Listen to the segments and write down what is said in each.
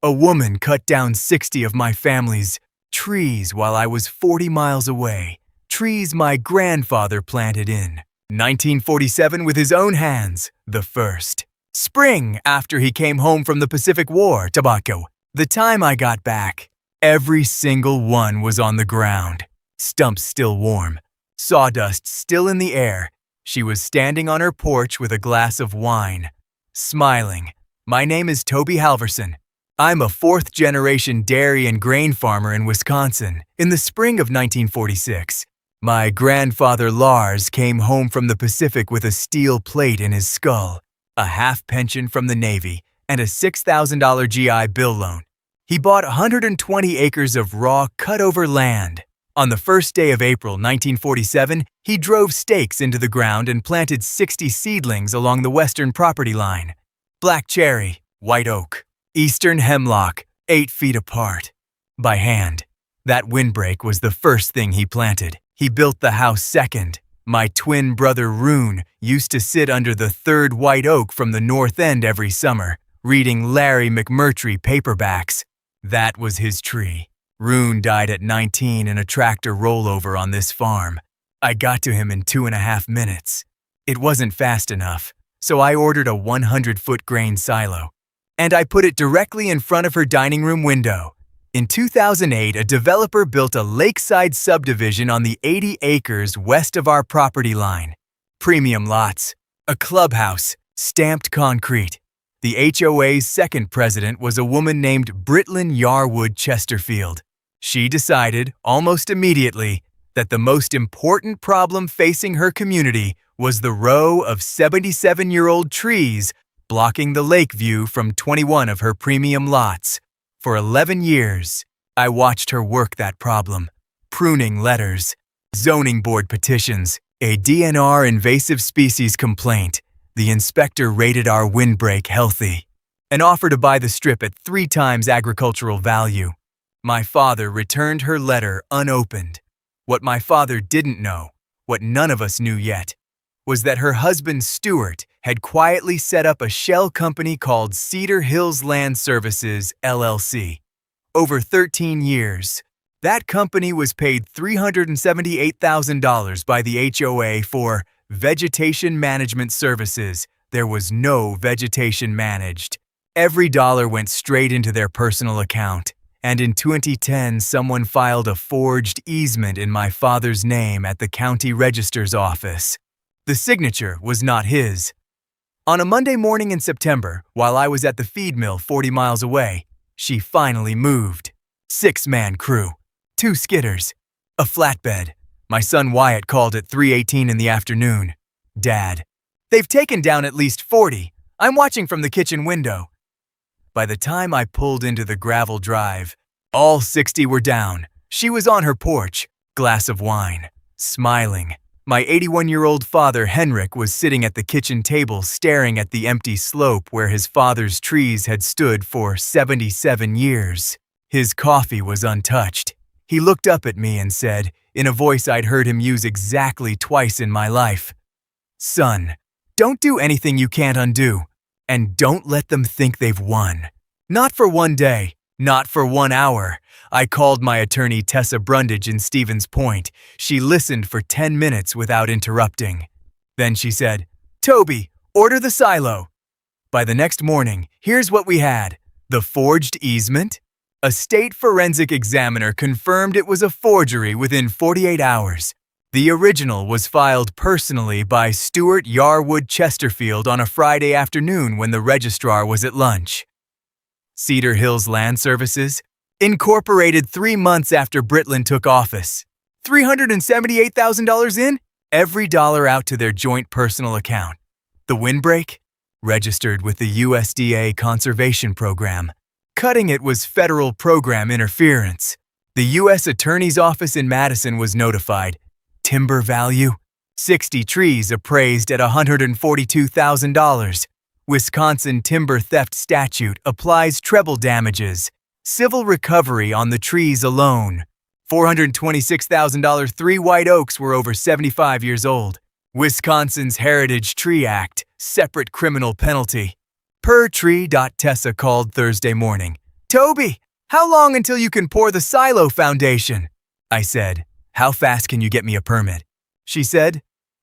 A woman cut down 60 of my family's trees while I was 40 miles away. Trees my grandfather planted in 1947 with his own hands, the first. Spring after he came home from the Pacific War, tobacco. The time I got back, every single one was on the ground. Stumps still warm, sawdust still in the air. She was standing on her porch with a glass of wine, smiling. My name is Toby Halverson. I'm a fourth-generation dairy and grain farmer in Wisconsin. In the spring of 1946, my grandfather Lars came home from the Pacific with a steel plate in his skull, a half pension from the Navy, and a $6,000 GI Bill loan. He bought 120 acres of raw, cut-over land. On the first day of April 1947, he drove stakes into the ground and planted 60 seedlings along the western property line. Black cherry, white oak, eastern hemlock, 8 feet apart. By hand. That windbreak was the first thing he planted. He built the house second. My twin brother Rune used to sit under the third white oak from the north end every summer, reading Larry McMurtry paperbacks. That was his tree. Rune died at 19 in a tractor rollover on this farm. I got to him in 2.5 minutes. It wasn't fast enough, so I ordered a 100-foot grain silo, and I put it directly in front of her dining room window. In 2008, a developer built a lakeside subdivision on the 80 acres west of our property line. Premium lots, a clubhouse, stamped concrete. The HOA's second president was a woman named Britlin Yarwood Chesterfield. She decided, almost immediately, that the most important problem facing her community was the row of 77-year-old trees blocking the lake view from 21 of her premium lots. For 11 years, I watched her work that problem. Pruning letters, zoning board petitions, a DNR invasive species complaint. The inspector rated our windbreak healthy, an offer to buy the strip at 3 times agricultural value. My father returned her letter unopened. What my father didn't know, what none of us knew yet, was that her husband Stuart had quietly set up a shell company called Cedar Hills Land Services, LLC. Over 13 years, that company was paid $378,000 by the HOA for vegetation management services. There was no vegetation managed. Every dollar went straight into their personal account. And in 2010, someone filed a forged easement in my father's name at the county register's office. The signature was not his. On a Monday morning in September, while I was at the feed mill 40 miles away, she finally moved. 6-man crew, 2 skidders, a flatbed. My son Wyatt called at 3:18 in the afternoon. Dad, they've taken down at least 40. I'm watching from the kitchen window. By the time I pulled into the gravel drive, all 60 were down. She was on her porch, glass of wine, smiling. My 81-year-old father, Henrik, was sitting at the kitchen table staring at the empty slope where his father's trees had stood for 77 years. His coffee was untouched. He looked up at me and said, in a voice I'd heard him use exactly twice in my life, "Son, don't do anything you can't undo, and don't let them think they've won. Not for one day, not for 1 hour." I called my attorney Tessa Brundage in Stevens Point. She listened for 10 minutes without interrupting. Then she said, "Toby, order the silo." By the next morning, here's what we had. The forged easement. A state forensic examiner confirmed it was a forgery within 48 hours. The original was filed personally by Stuart Yarwood Chesterfield on a Friday afternoon when the registrar was at lunch. Cedar Hills Land Services, incorporated 3 months after Britlin took office. $378,000 in, every dollar out to their joint personal account. The windbreak, registered with the USDA Conservation Program. Cutting it was federal program interference. The U.S. Attorney's Office in Madison was notified. Timber value, 60 trees appraised at $142,000. Wisconsin timber theft statute applies treble damages. Civil recovery on the trees alone. $426,000. 3 white oaks were over 75 years old. Wisconsin's Heritage Tree Act, separate criminal penalty. Per tree. Tessa called Thursday morning. "Toby, how long until you can pour the silo foundation?" I said, "How fast can you get me a permit?" She said,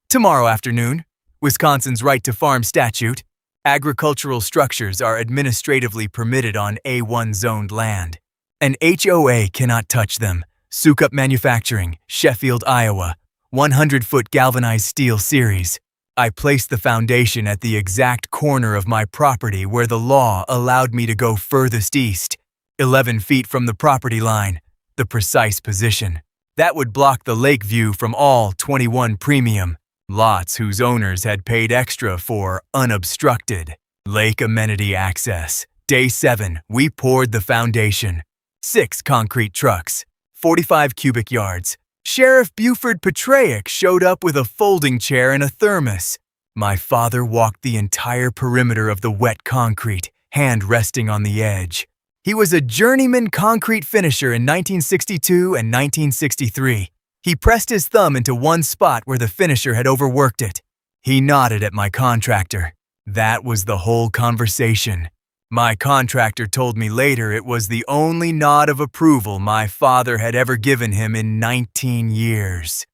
"Tomorrow afternoon. Wisconsin's right to farm statute. Agricultural structures are administratively permitted on A1 zoned land. An HOA cannot touch them. Sukup Manufacturing, Sheffield, Iowa. 100-foot galvanized steel series. I placed the foundation at the exact corner of my property where the law allowed me to go furthest east, 11 feet from the property line, the precise position. That would block the lake view from all 21 premium lots whose owners had paid extra for unobstructed lake amenity access. Day 7, we poured the foundation. 6 concrete trucks, 45 cubic yards. Sheriff Buford Petraic showed up with a folding chair and a thermos. My father walked the entire perimeter of the wet concrete, hand resting on the edge. He was a journeyman concrete finisher in 1962 and 1963. He pressed his thumb into one spot where the finisher had overworked it. He nodded at my contractor. That was the whole conversation. My contractor told me later it was the only nod of approval my father had ever given him in 19 years.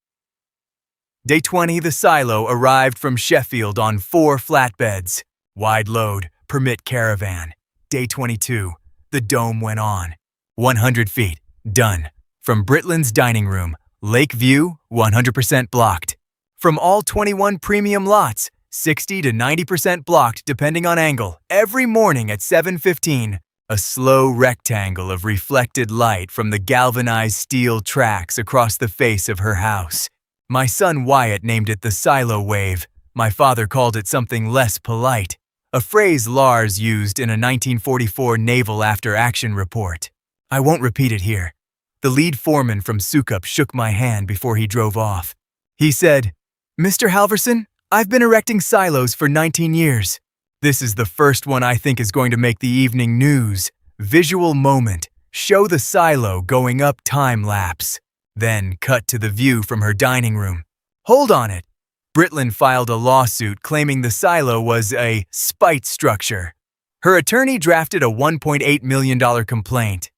Day 20, the silo arrived from Sheffield on 4 flatbeds. Wide load, permit caravan. Day 22, the dome went on. 100 feet, done. From Britland's dining room, lake view, 100% blocked. From all 21 premium lots, 60 to 90% blocked depending on angle, every morning at 7:15. A slow rectangle of reflected light from the galvanized steel tracks across the face of her house. My son Wyatt named it the silo wave. My father called it something less polite, a phrase Lars used in a 1944 Naval after-action report. I won't repeat it here. The lead foreman from Sukup shook my hand before he drove off. He said, "Mr. Halverson, I've been erecting silos for 19 years. This is the first one I think is going to make the evening news. Visual moment. Show the silo going up time lapse. Then cut to the view from her dining room. Hold on it." Britland filed a lawsuit claiming the silo was a spite structure. Her attorney drafted a $1.8 million complaint.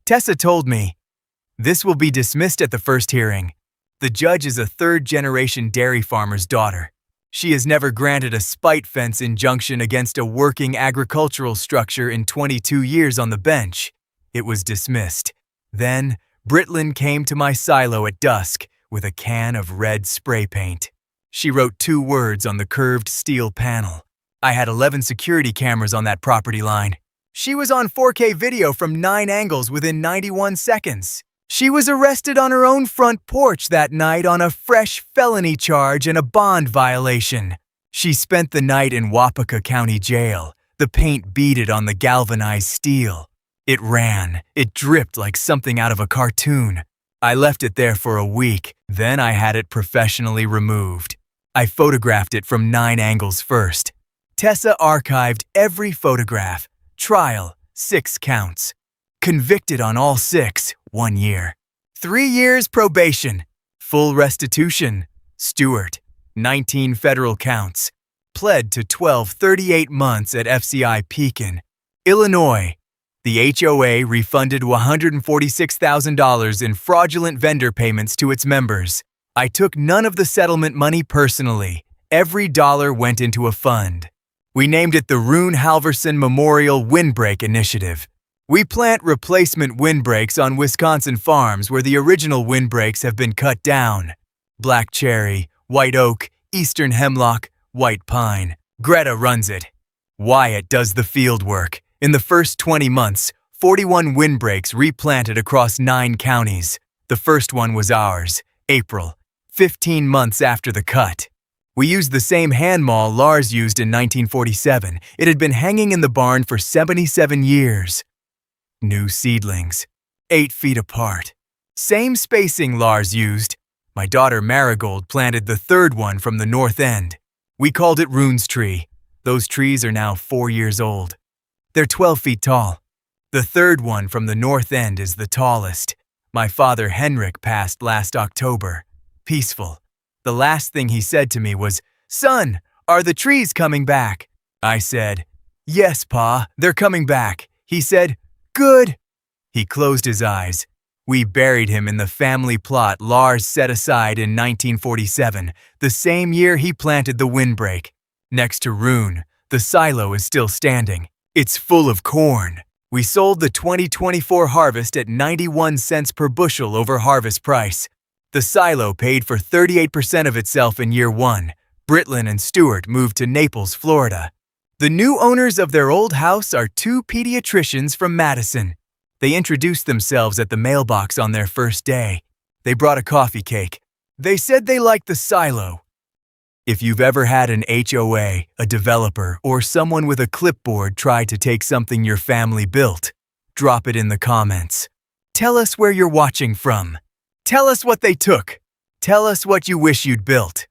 Tessa told me, "This will be dismissed at the first hearing. The judge is a third-generation dairy farmer's daughter. She has never granted a spite fence injunction against a working agricultural structure in 22 years on the bench. It was dismissed. Then, Britland came to my silo at dusk with a can of red spray paint. She wrote 2 words on the curved steel panel. I had 11 security cameras on that property line. She was on 4K video from 9 angles within 91 seconds. She was arrested on her own front porch that night on a fresh felony charge and a bond violation. She spent the night in Wapaka County Jail. The paint beaded on the galvanized steel. It ran. It dripped like something out of a cartoon. I left it there for a week. Then I had it professionally removed. I photographed it from 9 angles first. Tessa archived every photograph. Trial, 6 counts. Convicted on all 6, 1 year. 3 years probation. Full restitution. Stewart, 19 federal counts. Pled to 38 months at FCI Pekin. Illinois. The HOA refunded $146,000 in fraudulent vendor payments to its members. I took none of the settlement money personally. Every dollar went into a fund. We named it the Rune Halverson Memorial Windbreak Initiative. We plant replacement windbreaks on Wisconsin farms where the original windbreaks have been cut down. Black cherry, white oak, eastern hemlock, white pine. Greta runs it. Wyatt does the field work. In the first 20 months, 41 windbreaks replanted across 9 counties. The first one was ours, April, 15 months after the cut. We used the same hand maul Lars used in 1947. It had been hanging in the barn for 77 years. New seedlings, 8 feet apart. Same spacing Lars used. My daughter Marigold planted the 3rd one from the north end. We called it Rune's tree. Those trees are now 4 years old. They're 12 feet tall. The 3rd one from the north end is the tallest. My father Henrik passed last October. Peaceful. The last thing he said to me was, "Son, are the trees coming back?" I said, "Yes, Pa, they're coming back." He said, Good. He closed his eyes. We buried him in the family plot Lars set aside in 1947, the same year he planted the Windbreak. Next to Rune, the silo is still standing. It's full of corn. We sold the 2024 harvest at 91 cents per bushel over harvest price. The silo paid for 38% of itself in year one. Britlin and Stewart moved to Naples, Florida. The new owners of their old house are two pediatricians from Madison. They introduced themselves at the mailbox on their first day. They brought a coffee cake. They said they liked the silo. If you've ever had an HOA, a developer, or someone with a clipboard try to take something your family built, drop it in the comments. Tell us where you're watching from. Tell us what they took. Tell us what you wish you'd built.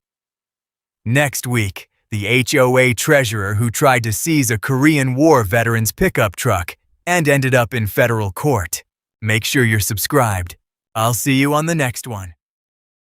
Next week, the HOA treasurer who tried to seize a Korean War veteran's pickup truck and ended up in federal court. Make sure you're subscribed. I'll see you on the next one.